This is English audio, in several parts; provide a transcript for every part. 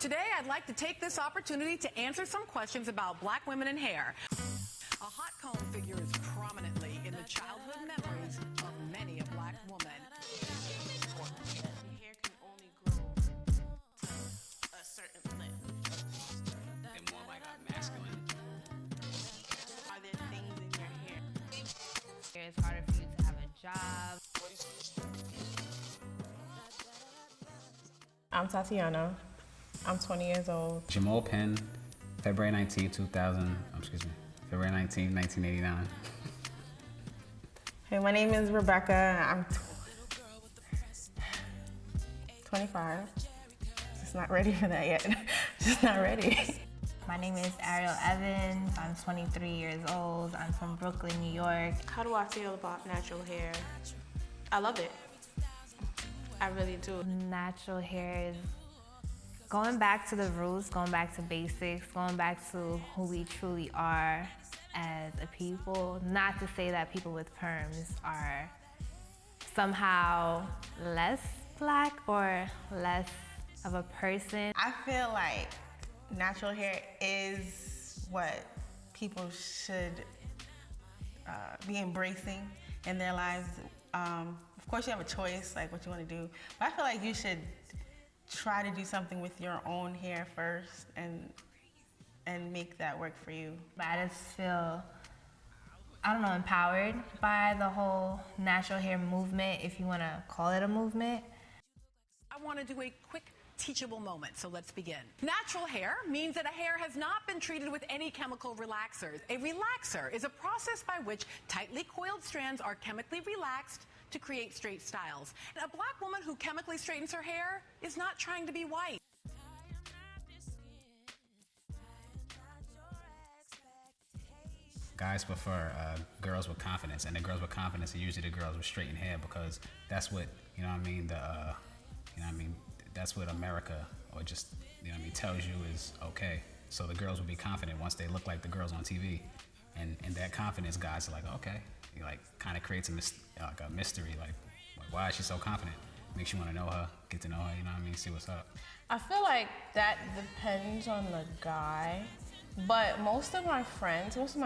Today, I'd like to take this opportunity to answer some questions about black women and hair. A hot comb figures prominently in the childhood memories of many a black woman. Your hair can only grow to a certain length. They're more like a masculine. Are there things in your hair? It's harder for you to have a job. I'm Tatiana. I'm 20 years old. Jamal Penn, February 19, 1989. Hey, my name is Rebecca. I'm 25. Just not ready for that yet. Just not ready. My name is Ariel Evans. I'm 23 years old. I'm from Brooklyn, New York. How do I feel about natural hair? I love it. I really do. Natural hair is going back to the roots, going back to basics, going back to who we truly are as a people. Not to say that people with perms are somehow less black or less of a person. I feel like natural hair is what people should be embracing in their lives. Of course, you have a choice, like what you want to do, but I feel like you should try to do something with your own hair first and make that work for you. But I just feel, I don't know, empowered by the whole natural hair movement, if you want to call it a movement. I want to do a quick teachable moment, so let's begin. Natural hair means that a hair has not been treated with any chemical relaxers. A relaxer is a process by which tightly coiled strands are chemically relaxed to create straight styles. A black woman who chemically straightens her hair is not trying to be white. Guys prefer girls with confidence, and the girls with confidence are usually the girls with straightened hair because that's what, you know what I mean, that's what America, or just, you know what I mean, tells you is okay. So the girls will be confident once they look like the girls on TV. And that confidence, guys are like, okay. It like kind of creates a mystery, like why is she so confident? Makes you want to know her, get to know her, you know what I mean, see what's up. I feel like that depends on the guy, but most of my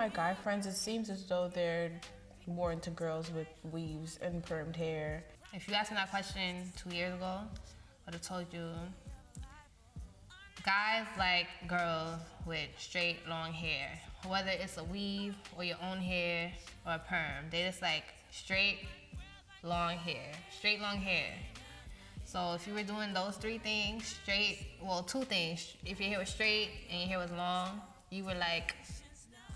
guy friends, it seems as though they're more into girls with weaves and permed hair. If you asked me that question 2 years ago, I would have told you guys like girls with straight long hair, whether it's a weave or your own hair or a perm. They just like straight long hair. So if you were doing those three things, two things. If your hair was straight and your hair was long, you were like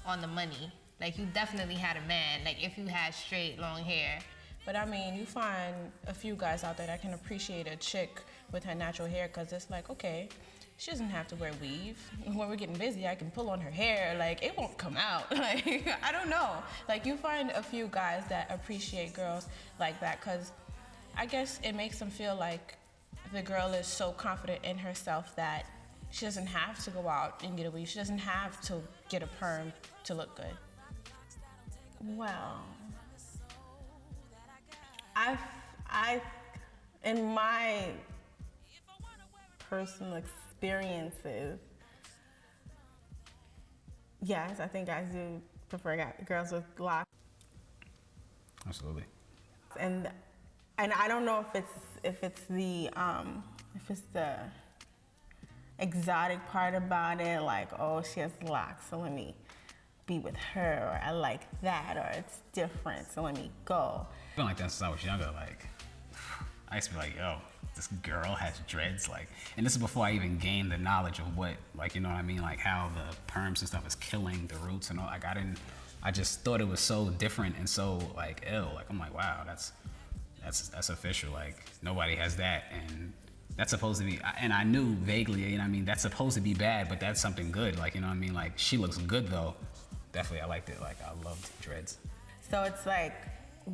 on the money. Like you definitely had a man, like if you had straight long hair. But I mean, you find a few guys out there that can appreciate a chick with her natural hair because it's like, okay, she doesn't have to wear weave. When we're getting busy, I can pull on her hair. Like, it won't come out. Like, I don't know. Like, you find a few guys that appreciate girls like that because I guess it makes them feel like the girl is so confident in herself that she doesn't have to go out and get a weave. She doesn't have to get a perm to look good. Well, in my personal experiences, yes, I think guys do prefer girls with locks. Absolutely. And I don't know if it's the exotic part about it, like, oh, she has locks, so let me be with her, or I like that, or it's different, so let me go. I feel like that since I was younger, like, I used to be like, yo, this girl has dreads, like, and this is before I even gained the knowledge of what, like, you know what I mean, like how the perms and stuff is killing the roots and all. Like, I just thought it was so different and so like ill. Like, I'm like, wow, that's official. Like, nobody has that, and that's supposed to be. And I knew vaguely, you know what I mean, that's supposed to be bad, but that's something good. Like, you know what I mean, like she looks good though. Definitely, I liked it. Like, I loved dreads. So it's like,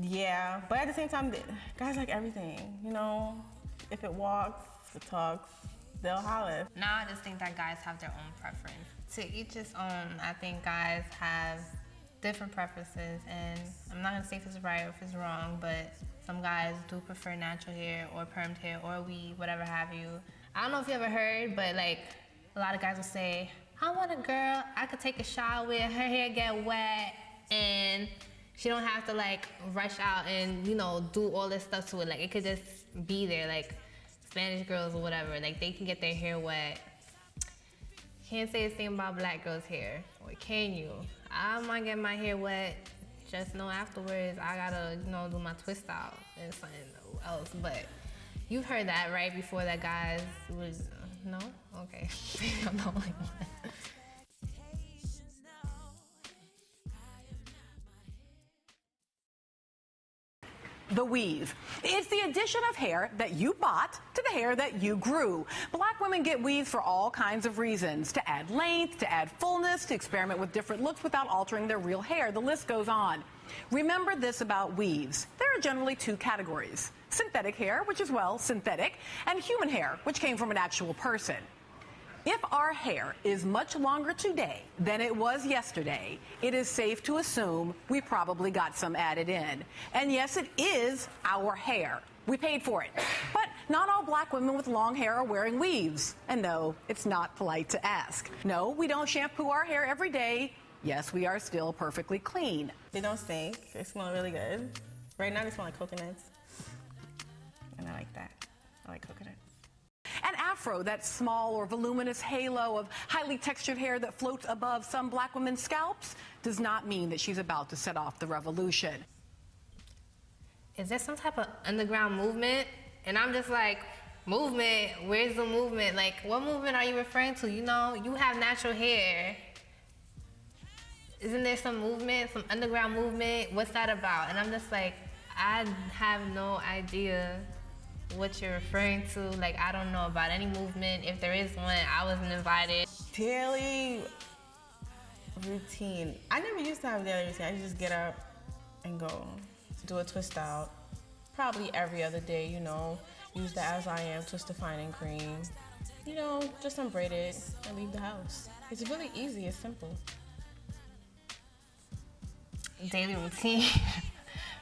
yeah, but at the same time, guys like everything, you know? If it walks, if it talks, they'll holler. Now I just think that guys have their own preference. To each his own. I think guys have different preferences, and I'm not gonna say if it's right or if it's wrong, but some guys do prefer natural hair or permed hair or weave, whatever have you. I don't know if you ever heard, but like a lot of guys will say, I want a girl I could take a shower with, her hair get wet, and she don't have to like rush out and, you know, do all this stuff to it. Like it could just be there, like Spanish girls or whatever. Like they can get their hair wet. Can't say the same about black girls' hair, or can you? I might get my hair wet. Just know afterwards I gotta, you know, do my twist out and something else. But you've heard that, right? Before that guys was, no? Okay. I'm the only one. The weave. It's the addition of hair that you bought to the hair that you grew. Black women get weaves for all kinds of reasons. To add length, to add fullness, to experiment with different looks without altering their real hair. The list goes on. Remember this about weaves. There are generally two categories. Synthetic hair, which is, well, synthetic, and human hair, which came from an actual person. If our hair is much longer today than it was yesterday, it is safe to assume we probably got some added in. And yes, it is our hair. We paid for it. But not all black women with long hair are wearing weaves. And no, it's not polite to ask. No, we don't shampoo our hair every day. Yes, we are still perfectly clean. They don't stink. They smell really good. Right now they smell like coconuts. And I like that. I like coconuts. An afro, that small or voluminous halo of highly textured hair that floats above some black women's scalps, does not mean that she's about to set off the revolution. Is there some type of underground movement? And I'm just like, movement? Where's the movement? Like, what movement are you referring to? You know, you have natural hair. Isn't there some movement, some underground movement? What's that about? And I'm just like, I have no idea what you're referring to. Like, I don't know about any movement. If there is one, I wasn't invited. Daily routine. I never used to have a daily routine. I just get up and go. Do a twist out. Probably every other day, you know. Use the As I Am twist defining cream. You know, just unbraid it and leave the house. It's really easy, it's simple. Daily routine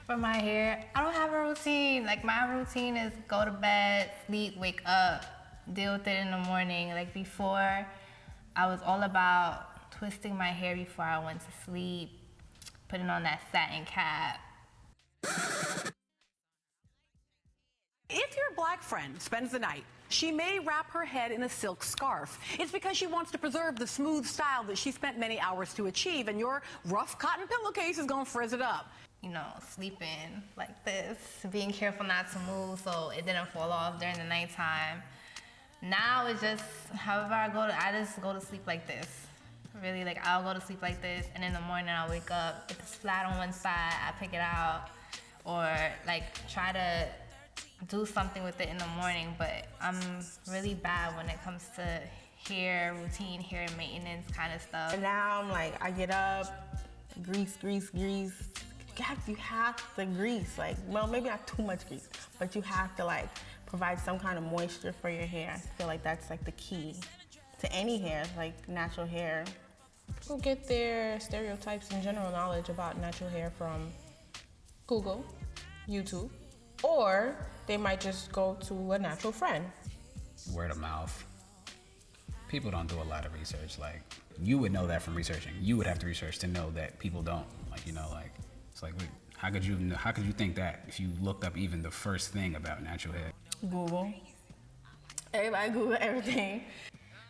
for my hair. I don't have a routine. Like, my routine is go to bed, sleep, wake up, deal with it in the morning. Like, before, I was all about twisting my hair before I went to sleep, putting on that satin cap. If your black friend spends the night, she may wrap her head in a silk scarf. It's because she wants to preserve the smooth style that she spent many hours to achieve, and your rough cotton pillowcase is gonna frizz it up. You know, sleeping like this, being careful not to move so it didn't fall off during the nighttime. Now it's just, however I just go to sleep like this. Really, like, I'll go to sleep like this, and in the morning I'll wake up. If it's flat on one side, I pick it out, or like try to do something with it in the morning. But I'm really bad when it comes to hair routine, hair maintenance kind of stuff. And now I'm like, I get up, grease. You have to grease. Like, well, maybe not too much grease, but you have to like provide some kind of moisture for your hair. I feel like that's like the key to any hair, like natural hair. People get their stereotypes and general knowledge about natural hair from Google, YouTube, or they might just go to a natural friend. Word of mouth. People don't do a lot of research. Like, you would know that from researching. You would have to research to know that people don't. Like, you know, like, it's like, wait, how could you think that if you looked up even the first thing about natural hair? Google. Everybody Google everything.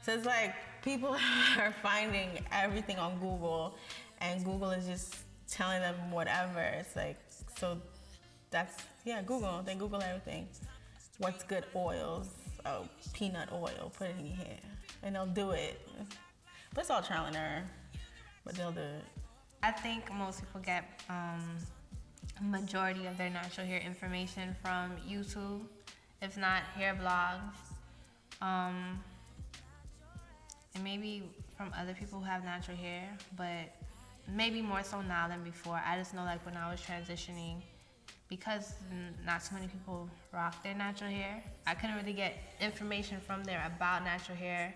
So it's like people are finding everything on Google, and Google is just telling them whatever. It's like, so that's, yeah, Google. They Google everything. What's good oils? Oh, peanut oil, put it in your hair. And they'll do it. But it's all trial and error, but they'll do it. I think most people get a majority of their natural hair information from YouTube, if not hair blogs, and maybe from other people who have natural hair, but maybe more so now than before. I just know, like, when I was transitioning, because not so many people rock their natural hair, I couldn't really get information from there about natural hair.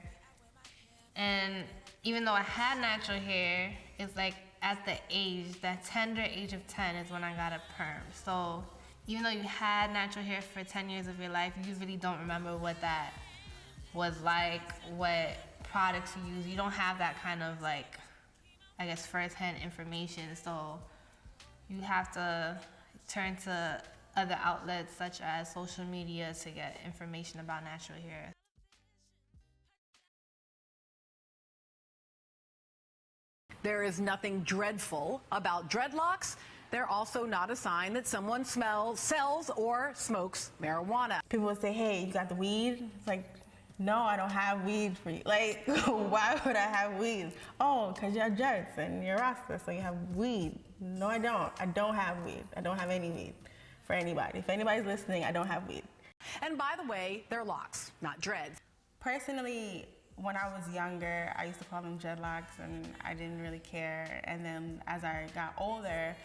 And even though I had natural hair, it's like at the age, that tender age of 10 is when I got a perm. So even though you had natural hair for 10 years of your life, you really don't remember what that was like, what products you use. You don't have that kind of like, I guess, first-hand information. So you have to turn to other outlets such as social media to get information about natural hair. There is nothing dreadful about dreadlocks. They're also not a sign that someone sells or smokes marijuana. People would say, hey, you got the weed? It's like, no, I don't have weed for you. Like, why would I have weed? Oh, because you're dreads and you're Rasta, so you have weed. No, I don't. I don't have weed. I don't have any weed for anybody. If anybody's listening, I don't have weed. And by the way, they're locks, not dreads. Personally, when I was younger, I used to call them dreadlocks, and I didn't really care. And then as I got older,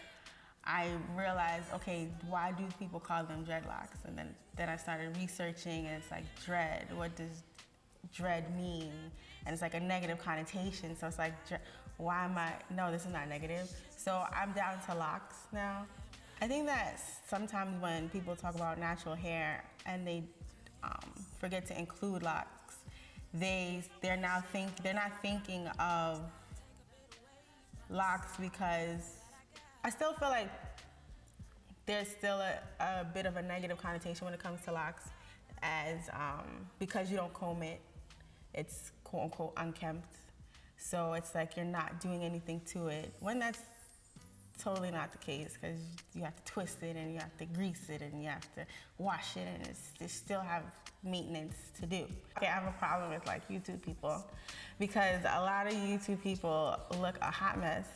I realized, okay, why do people call them dreadlocks? And then I started researching, and it's like dread. What does dread mean? And it's like a negative connotation. So it's like, why am I? No, this is not negative. So I'm down to locks now. I think that sometimes when people talk about natural hair and they forget to include locks, they're not thinking of locks, because I still feel like there's still a bit of a negative connotation when it comes to locks, as because you don't comb it, it's quote unquote unkempt. So it's like you're not doing anything to it, when that's totally not the case, because you have to twist it and you have to grease it and you have to wash it, and you still have maintenance to do. Okay, I have a problem with like YouTube people, because a lot of YouTube people look a hot mess,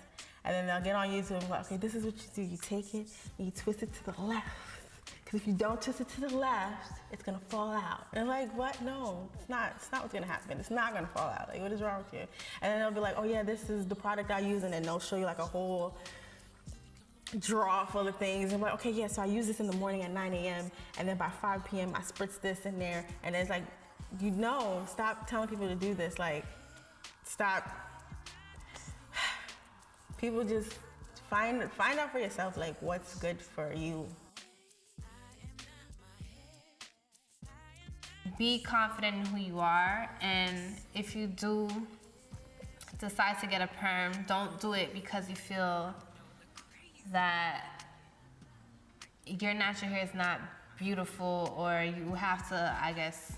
and then they'll get on YouTube and be like, okay, this is what you do. You take it and you twist it to the left, because if you don't twist it to the left, it's gonna fall out. And I'm like, what? No, it's not what's gonna happen. It's not gonna fall out. Like, what is wrong with you? And then they'll be like, oh yeah, this is the product I use, and then they'll show you like a whole drawer full of things. I'm like, okay, yeah, so I use this in the morning at 9 a.m. and then by 5 p.m. I spritz this in there, and it's like, stop telling people to do this. Like, stop. People just find out for yourself, like, what's good for you. Be confident in who you are, and if you do decide to get a perm, don't do it because you feel that your natural hair is not beautiful, or you have to, I guess,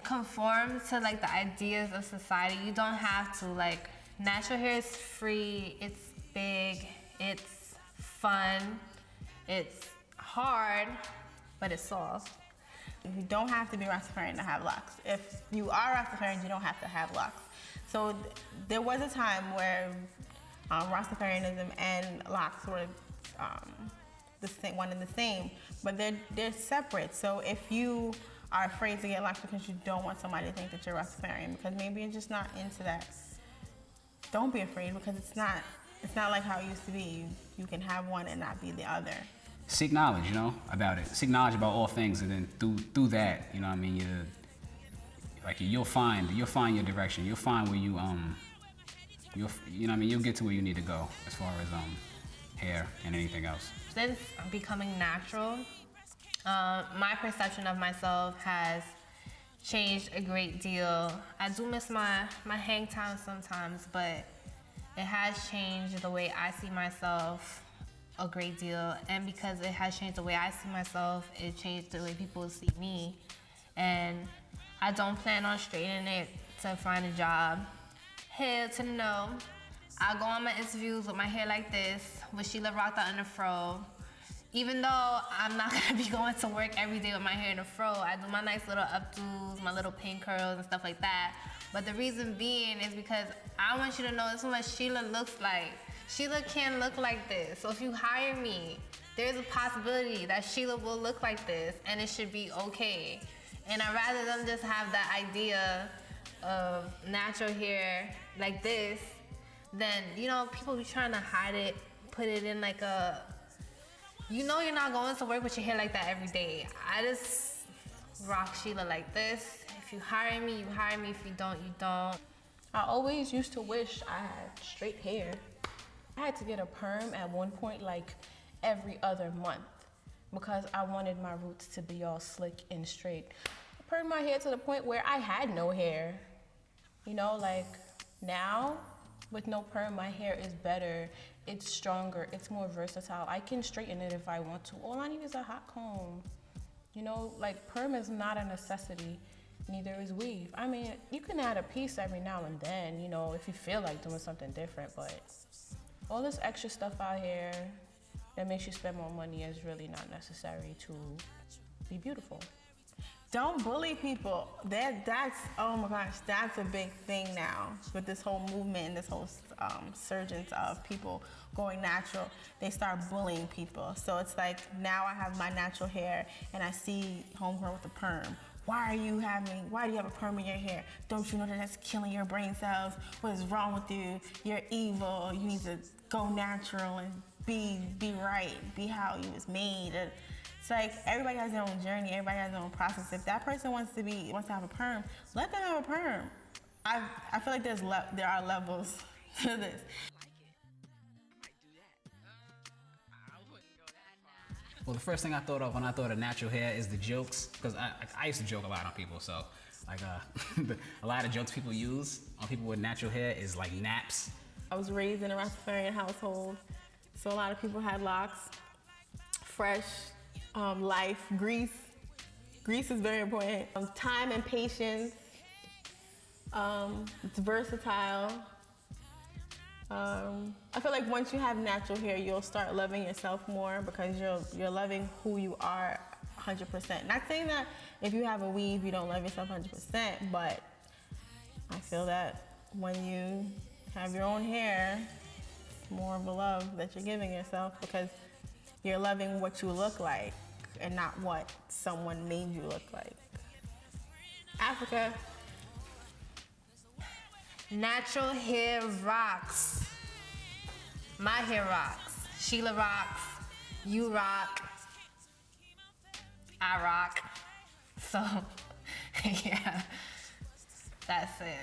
conform to like the ideas of society. You don't have to. Like, natural hair is free, it's big, it's fun, it's hard, but it's soft. You don't have to be Rastafarian to have locks. If you are Rastafarian, you don't have to have locks. So there was a time where Rastafarianism and locks were the same, one and the same, but they're separate. So if you are afraid to get locks because you don't want somebody to think that you're Rastafarian, because maybe you're just not into that, don't be afraid, because it's not like how it used to be. You can have one and not be the other. Seek knowledge, about it. Seek knowledge about all things, and then through that, what I mean, you'll find your direction. You'll find where you'll get to where you need to go as far as hair and anything else. Since becoming natural, my perception of myself has changed a great deal. I do miss my hang time sometimes, but it has changed the way I see myself a great deal. And because it has changed the way I see myself, it changed the way people see me. And I don't plan on straightening it to find a job. Hair to know. I go on my interviews with my hair like this, with Sheila Rotha in a fro. Even though I'm not gonna be going to work every day with my hair in a fro, I do my nice little updos, my little pin curls and stuff like that. But the reason being is because I want you to know this is what Sheila looks like. Sheila can look like this. So if you hire me, there's a possibility that Sheila will look like this, and it should be okay. And I'd rather them just have that idea of natural hair like this than, people be trying to hide it, put it in like a, you're not going to work with your hair like that every day. I just rock Sheila like this. If you hire me, you hire me. If you don't, you don't. I always used to wish I had straight hair. I had to get a perm at one point like every other month. because I wanted my roots to be all slick and straight. I permed my hair to the point where I had no hair. You know, like now with no perm, my hair is better, it's stronger, it's more versatile. I can straighten it if I want to. All I need is a hot comb. You know, like perm is not a necessity, neither is weave. I mean, you can add a piece every now and then, you know, if you feel like doing something different, but all this extra stuff out here that makes you spend more money is really not necessary to be beautiful. Don't bully people. That's, oh my gosh, that's a big thing now with this whole movement and this whole surgence of people going natural. They start bullying people. So it's like, now I have my natural hair and I see homegirl with a perm. Why do you have a perm in your hair? Don't you know that that's killing your brain cells? What is wrong with you? You're evil. You need to go natural and be right, be how you was made. It's like everybody has their own journey, everybody has their own process. If that person wants to have a perm, let them have a perm. I feel like there are levels to this. Well, the first thing I thought of when I thought of natural hair is the jokes, because I used to joke a lot on people. So, like, a lot of jokes people use on people with natural hair is like naps. I was raised in a Rastafarian household, so a lot of people had locks, fresh, life, grease. Grease is very important. Time and patience. It's versatile. I feel like once you have natural hair, you'll start loving yourself more because you're loving who you are 100%. Not saying that if you have a weave, you don't love yourself 100%, but I feel that when you have your own hair, it's more of a love that you're giving yourself because you're loving what you look like and not what someone made you look like. Africa. Natural hair rocks. My hair rocks. Sheila rocks. You rock. I rock. So, yeah, that's it.